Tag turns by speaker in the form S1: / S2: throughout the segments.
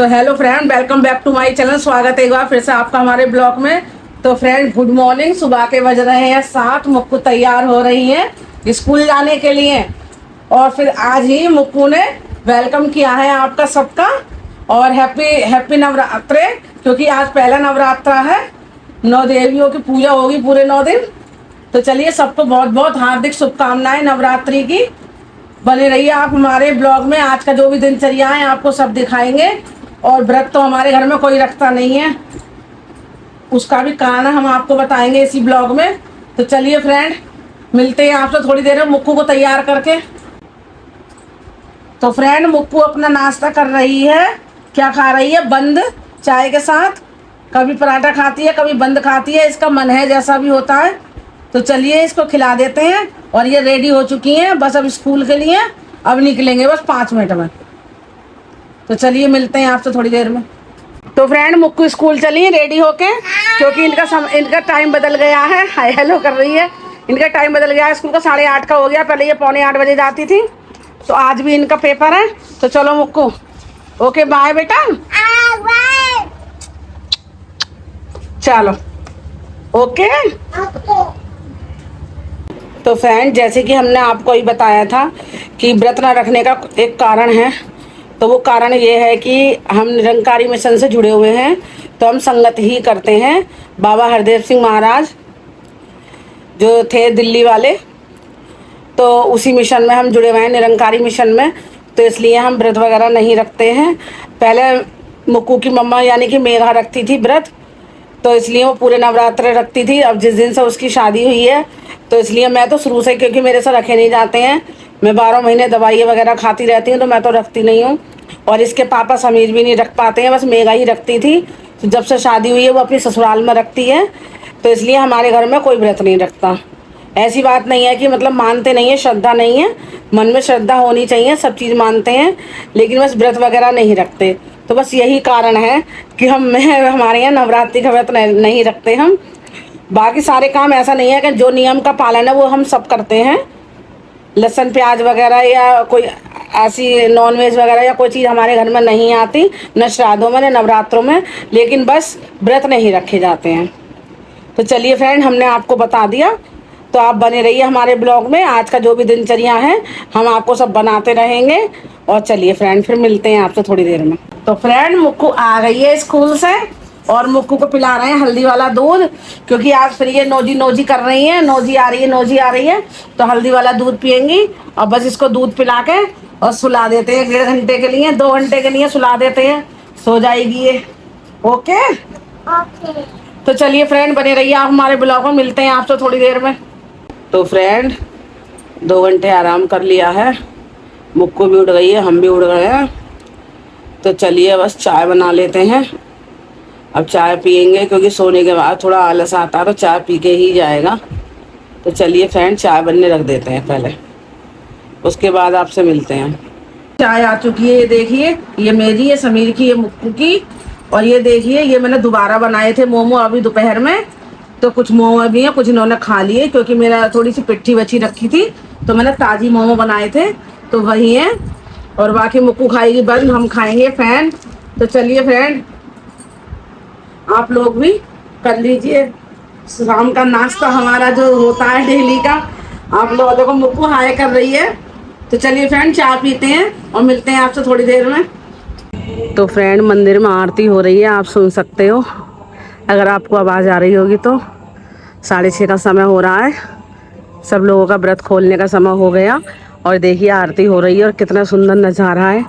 S1: Hello friend, welcome back to my channel. स्वागत है एक बार फिर से आपका हमारे ब्लॉग में। तो फ्रेंड गुड मॉर्निंग। सुबह के बज रहे हैं 7। मुक्कू तैयार हो रही हैं स्कूल जाने के लिए। और फिर आज ही मुक्कू ने वेलकम किया है आपका सबका। और हैप्पी हैप्पी नवरात्रे, क्योंकि आज पहला नवरात्रा है। 9 देवियों की पूजा होगी पूरे 9 दिन। तो चलिए सबको बहुत बहुत हार्दिक शुभकामनाएं नवरात्रि की। बने रहिए आप हमारे ब्लॉग में। आज का जो भी दिनचर्या है आपको सब दिखाएंगे। और व्रत तो हमारे घर में कोई रखता नहीं है, उसका भी कारण हम आपको बताएंगे इसी ब्लॉग में। तो चलिए फ्रेंड, मिलते हैं आपसे थोड़ी देर में मुक्कू को तैयार करके। तो फ्रेंड मुक्कू अपना नाश्ता कर रही है। क्या खा रही है? बंद चाय के साथ। कभी पराठा खाती है, कभी बंद खाती है, इसका मन है जैसा भी होता है। तो चलिए इसको खिला देते हैं। और ये रेडी हो चुकी हैं बस अब स्कूल के लिए। अब निकलेंगे बस 5 मिनट में। तो चलिए मिलते हैं आपसे थोड़ी देर में। तो फ्रेंड मुक्कू स्कूल चली रेडी होके, क्योंकि इनका टाइम बदल गया है। हाय हेलो कर रही है। इनका टाइम बदल गया है, स्कूल का 8:30 का हो गया। पहले ये 7:45 बजे जाती थी। तो आज भी इनका पेपर है। तो चलो मुक्कू, ओके बाय बेटा। चलो ओके। तो फ्रेंड जैसे कि हमने आपको ही बताया था कि व्रत न रखने का एक कारण है। तो वो कारण ये है कि हम निरंकारी मिशन से जुड़े हुए हैं। तो हम संगत ही करते हैं। बाबा हरदेव सिंह महाराज जो थे दिल्ली वाले, तो उसी मिशन में हम जुड़े हुए हैं, निरंकारी मिशन में। तो इसलिए हम व्रत वगैरह नहीं रखते हैं। पहले मुक्कू की मम्मा यानी कि मेघा रखती थी व्रत, तो इसलिए वो पूरे नवरात्र रखती थी। अब जिस दिन से उसकी शादी हुई है, तो इसलिए मैं तो शुरू से, क्योंकि मेरे से रखे नहीं जाते हैं, मैं 12 महीने दवाइयाँ वगैरह खाती रहती हूँ, तो मैं तो रखती नहीं हूँ। और इसके पापा समीर भी नहीं रख पाते हैं, बस मेघा ही रखती थी। तो जब से शादी हुई है वो अपनी ससुराल में रखती है। तो इसलिए हमारे घर में कोई व्रत नहीं रखता। ऐसी बात नहीं है कि मतलब मानते नहीं है, श्रद्धा नहीं है। मन में श्रद्धा होनी चाहिए, सब चीज़ मानते हैं, लेकिन बस व्रत वगैरह नहीं रखते। तो बस यही कारण है कि हमारे यहाँ नवरात्रि का व्रत नहीं रखते हम। बाकी सारे काम ऐसा नहीं है कि जो नियम का पालन है वो हम सब करते हैं। लहसुन प्याज वगैरह या कोई ऐसी नॉनवेज वगैरह या कोई चीज़ हमारे घर में नहीं आती, न श्राद्धों में न नवरात्रों में। लेकिन बस व्रत नहीं रखे जाते हैं। तो चलिए फ्रेंड, हमने आपको बता दिया। तो आप बने रहिए हमारे ब्लॉग में। आज का जो भी दिनचर्या है हम आपको सब बनाते रहेंगे। और चलिए फ्रेंड, फिर मिलते हैं आपसे थोड़ी देर में। तो फ्रेंड मुक्कू आ गई है स्कूल से, और मुक्कू को पिला रहे हैं हल्दी वाला दूध, क्योंकि आज फिर ये नोजी नोजी कर रही है। नोजी आ रही है, नोजी आ रही है, तो हल्दी वाला दूध पियेंगी। और बस इसको दूध पिला के और सुला देते हैं 1.5 घंटे के लिए, 2 घंटे के लिए सुला देते हैं। सो जाएगी ये। Okay okay. तो चलिए फ्रेंड, बने रहिए आप हमारे ब्लॉग में। मिलते हैं आपसे थोड़ी देर में। तो फ्रेंड 2 घंटे आराम कर लिया है, मुक्कू भी उठ गई है, हम भी उठ गए हैं। तो चलिए बस चाय बना लेते हैं। अब चाय पियेंगे, क्योंकि सोने के बाद थोड़ा आलस आता है, तो चाय पी के ही जाएगा। तो चलिए फ्रेंड, चाय बनने रख देते हैं पहले, उसके बाद आपसे मिलते हैं। चाय आ चुकी है, ये देखिए, ये मेरी है, समीर की, ये मुक्कू की। और ये देखिए, ये मैंने दोबारा बनाए थे मोमो अभी दोपहर में। तो कुछ मोमो भी हैं, कुछ इन्होंने खा लिए, क्योंकि मेरा थोड़ी सी पिट्ठी बची रखी थी, तो मैंने ताज़ी मोमो बनाए थे, तो वही हैं। और बाकी मुक्कू खाएगी बंद, हम खाएंगे फैन। तो चलिए फ्रेंड, आप लोग भी कर लीजिए शाम का नाश्ता हमारा जो होता है डेली का। आप लोग देखो मुक्कू हाय कर रही है। तो चलिए फ्रेंड, चाय पीते हैं और मिलते हैं आपसे थोड़ी देर में। तो फ्रेंड मंदिर में आरती हो रही है, आप सुन सकते हो। अगर आपको आवाज़ आ रही होगी तो 6:30 का समय हो रहा है। सब लोगों का व्रत खोलने का समय हो गया। और देखिए आरती हो रही है, और कितना सुंदर नज़ारा है।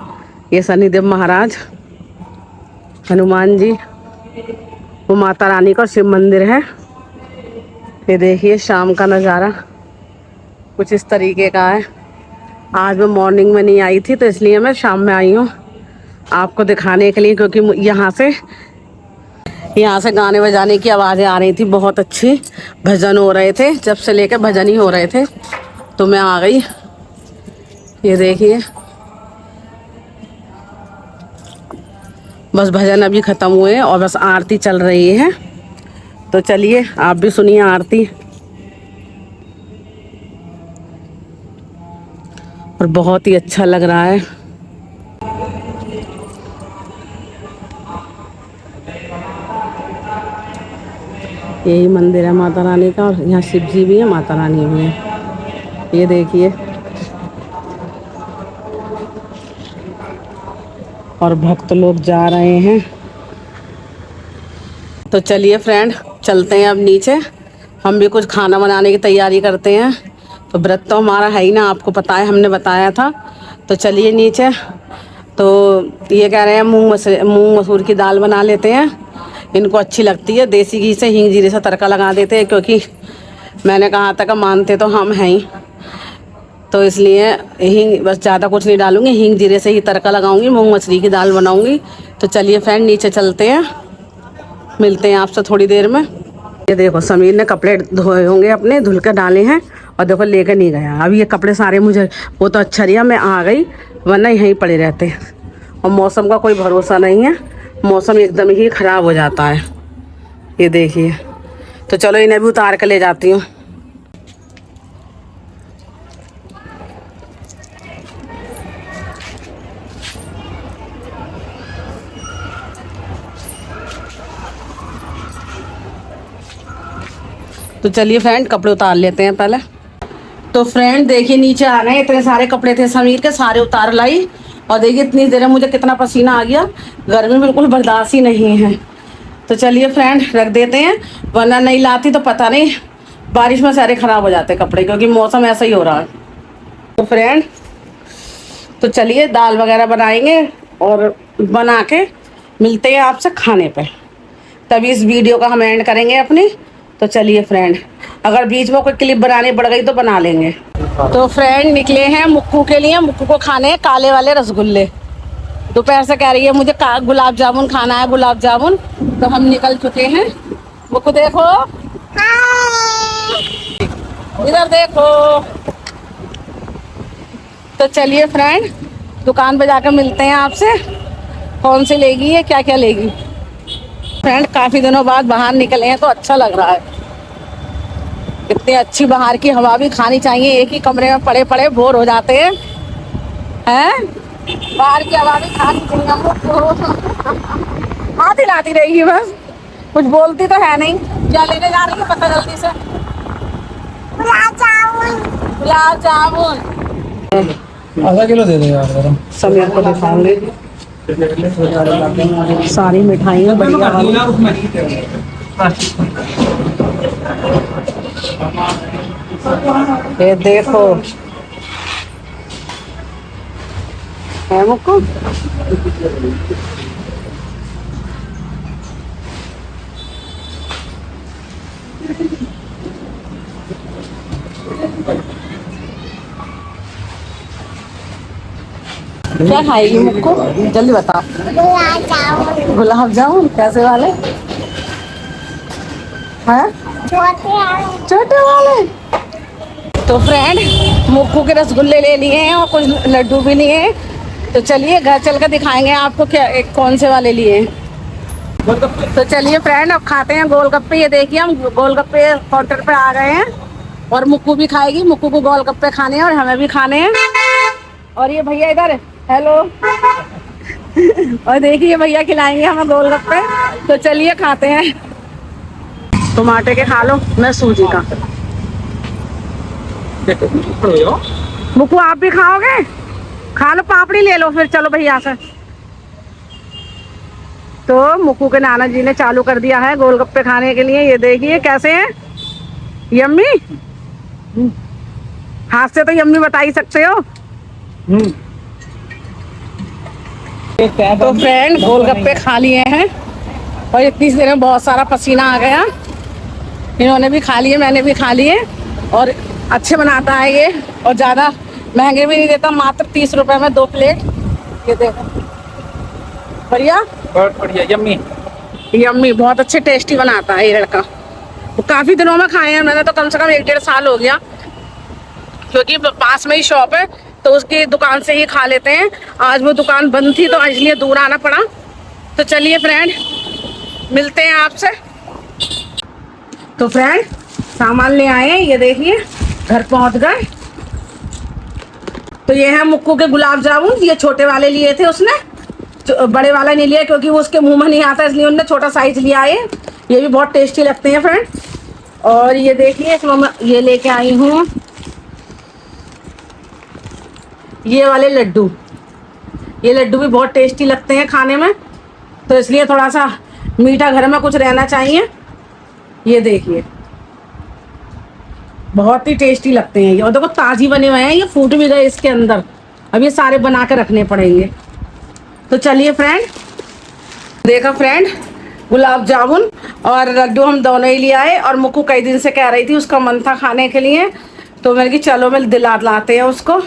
S1: ये शनिदेव महाराज, हनुमान जी, वो माता रानी का शिव मंदिर है। ये देखिए शाम का नज़ारा कुछ इस तरीके का है। आज मैं मॉर्निंग में नहीं आई थी, तो इसलिए मैं शाम में आई हूँ आपको दिखाने के लिए, क्योंकि यहाँ से गाने बजाने की आवाज़ें आ रही थी, बहुत अच्छी भजन हो रहे थे, जब से लेकर भजन ही हो रहे थे। तो मैं आ गई। ये देखिए बस भजन अभी ख़त्म हुए और बस आरती चल रही है। तो चलिए आप भी सुनिए आरती। और बहुत ही अच्छा लग रहा है। यही मंदिर है माता रानी का, और यहाँ शिव जी भी है, माता रानी भी है। ये देखिए, और भक्त लोग जा रहे हैं। तो चलिए फ्रेंड, चलते हैं अब नीचे, हम भी कुछ खाना बनाने की तैयारी करते हैं। तो व्रत तो हमारा है ही ना, आपको पता है, हमने बताया था। तो चलिए नीचे। तो ये कह रहे हैं मूंग मसूर की दाल बना लेते हैं, इनको अच्छी लगती है। देसी घी से हींग जीरे से तड़का लगा देते हैं, क्योंकि मैंने कहा था कि मानते तो हम हैं ही, तो इसलिए हींग, बस ज़्यादा कुछ नहीं डालूंगी, हींग जीरे से ही तड़का लगाऊंगी, मूंग मछली की दाल बनाऊंगी। तो चलिए फ्रेंड, नीचे चलते हैं, मिलते हैं आपसे थोड़ी देर में। ये देखो, समीर ने कपड़े धोए होंगे अपने, धुल कर डाले हैं, और देखो लेकर नहीं गया। अब ये कपड़े सारे मुझे, वो तो अच्छा रहा मैं आ गई, वरना यहीं पड़े रहते। और मौसम का कोई भरोसा नहीं है, मौसम एकदम ही ख़राब हो जाता है। ये देखिए, तो चलो इन्हें भी उतार कर ले जाती हूँ। तो चलिए फ्रेंड, कपड़े उतार लेते हैं पहले। तो फ्रेंड देखिए, नीचे आ गए, इतने सारे कपड़े थे समीर के, सारे उतार लाई। और देखिए इतनी देर में मुझे कितना पसीना आ गया, गर्मी बिल्कुल बर्दाश्त ही नहीं है। तो चलिए फ्रेंड, रख देते हैं, वरना नहीं लाती तो पता नहीं बारिश में सारे ख़राब हो जाते कपड़े, क्योंकि मौसम ऐसा ही हो रहा है। तो फ्रेंड, तो चलिए दाल वगैरह बनाएंगे, और बना के मिलते हैं आपसे खाने पे, तभी इस वीडियो का हम एंड करेंगे अपनी। तो चलिए फ्रेंड, अगर बीच में कोई क्लिप बनानी पड़ गई तो बना लेंगे। तो फ्रेंड निकले हैं मुक्कू के लिए, मुक्कू को खाने हैं काले वाले रसगुल्ले। दोपहर से कह रही है मुझे गुलाब जामुन खाना है, गुलाब जामुन। तो हम निकल चुके हैं। मुक्कू देखो, इधर देखो। तो चलिए फ्रेंड, दुकान पे जाकर मिलते हैं आपसे, कौन सी लेगी है, क्या क्या लेगी। फ्रेंड काफ़ी दिनों बाद बाहर निकले हैं तो अच्छा लग रहा है। इतनी अच्छी बाहर की हवा भी खानी चाहिए, एक ही कमरे में पड़े पड़े बोर हो जाते हैं, हैं? बाहर की हवा भी खानी चाहिए हमको। हाथ हिलाती रहेगी बस, कुछ बोलती तो है नहीं। क्या लेने जा रही है पता जल्दी से? गुलाब जामुन। गुलाब जामुन
S2: आधा किलो दे दो यार।
S1: समीर को दिखाऊंगी सारी मिठाइयाँ बढ़िया वाली। ये देखो है मुक्कू, क्या खाएगी मुक्कू, जल्दी बताओ। गुलाब जामुन। गुलाब जामुन कैसे वाले हैं? छोटे वाले। तो फ्रेंड, मुक्कू के रसगुल्ले ले लिए हैं और कुछ लड्डू भी लिए हैं। तो चलिए घर चल कर दिखाएंगे आपको क्या कौन से वाले लिए हैं। तो चलिए फ्रेंड, अब खाते हैं गोलगप्पे। ये देखिए, हम गोलगप्पे काउंटर पे आ गए हैं, और मुक्कू भी खाएगी। मुक्कू को गोलगप्पे खाने हैं और हमें भी खाने हैं। और ये भैया इधर, हेलो। और देखिए भैया खिलाएंगे हमें गोलगप्पे। तो चलिए खाते हैं। तुम आटे के खा लो, मैं सूजी का। मुक्कू आप भी खाओगे? खा लो, पापड़ी ले लो फिर, चलो भैया से। तो मुक्कू के नाना जी ने चालू कर दिया है गोलगप्पे खाने के लिए। ये देखिए कैसे हैं, यम्मी। हाथ से तो यम्मी बता ही सकते हो। तो फ्रेंड गोलगप्पे खा लिए हैं, और इतनी देर में बहुत सारा पसीना आ गया। इन्होंने भी खा लिए, मैंने भी खा लिए। और अच्छे बनाता है ये, और ज़्यादा महंगे भी नहीं देता, मात्र 30 रुपए में 2 प्लेट। ये देखो, बढ़िया,
S2: बहुत बढ़िया, यम्मी
S1: यम्मी, बहुत अच्छे टेस्टी बनाता है ये लड़का। वो काफ़ी दिनों में खाए हैं मैंने, तो कम से कम 1-1.5 साल हो गया, क्योंकि पास में ही शॉप है, तो उसकी दुकान से ही खा लेते हैं। आज वो दुकान बंद थी तो इसलिए दूर आना पड़ा। तो चलिए फ्रेंड, मिलते हैं आपसे। तो फ्रेंड सामान ले आए हैं, ये देखिए घर पहुंच गए। तो ये है मुक्कू के गुलाब जामुन, ये छोटे वाले लिए थे उसने, बड़े वाला नहीं लिया क्योंकि वो उसके मुंह में नहीं आता, इसलिए उन्होंने छोटा साइज लिया है। ये भी बहुत टेस्टी लगते हैं फ्रेंड। और ये देखिए इसमें मैं ये लेके आई हूँ ये वाले लड्डू। ये लड्डू भी बहुत टेस्टी लगते हैं खाने में, तो इसलिए थोड़ा सा मीठा घर में कुछ रहना चाहिए। ये देखिए बहुत ही टेस्टी लगते हैं ये, और देखो ताज़ी बने हुए हैं, ये फूट भी गए इसके अंदर। अब ये सारे बना के रखने पड़ेंगे। तो चलिए फ्रेंड, देखा फ्रेंड, गुलाब जामुन और लड्डू हम दोनों ही ले आए, और मुक्कू कई दिन से कह रही थी, उसका मन था खाने के लिए, तो मैंने कि चलो मैं दिला लाते हैं उसको।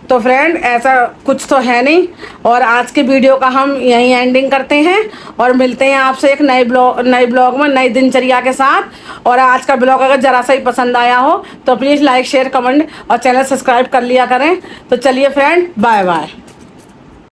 S1: तो फ्रेंड ऐसा कुछ तो है नहीं, और आज के वीडियो का हम यहीं एंडिंग करते हैं, और मिलते हैं आपसे एक नए ब्लॉग में नई दिनचर्या के साथ। और आज का ब्लॉग अगर ज़रा सा ही पसंद आया हो तो प्लीज़ लाइक शेयर कमेंट और चैनल सब्सक्राइब कर लिया करें। तो चलिए फ्रेंड, बाय बाय।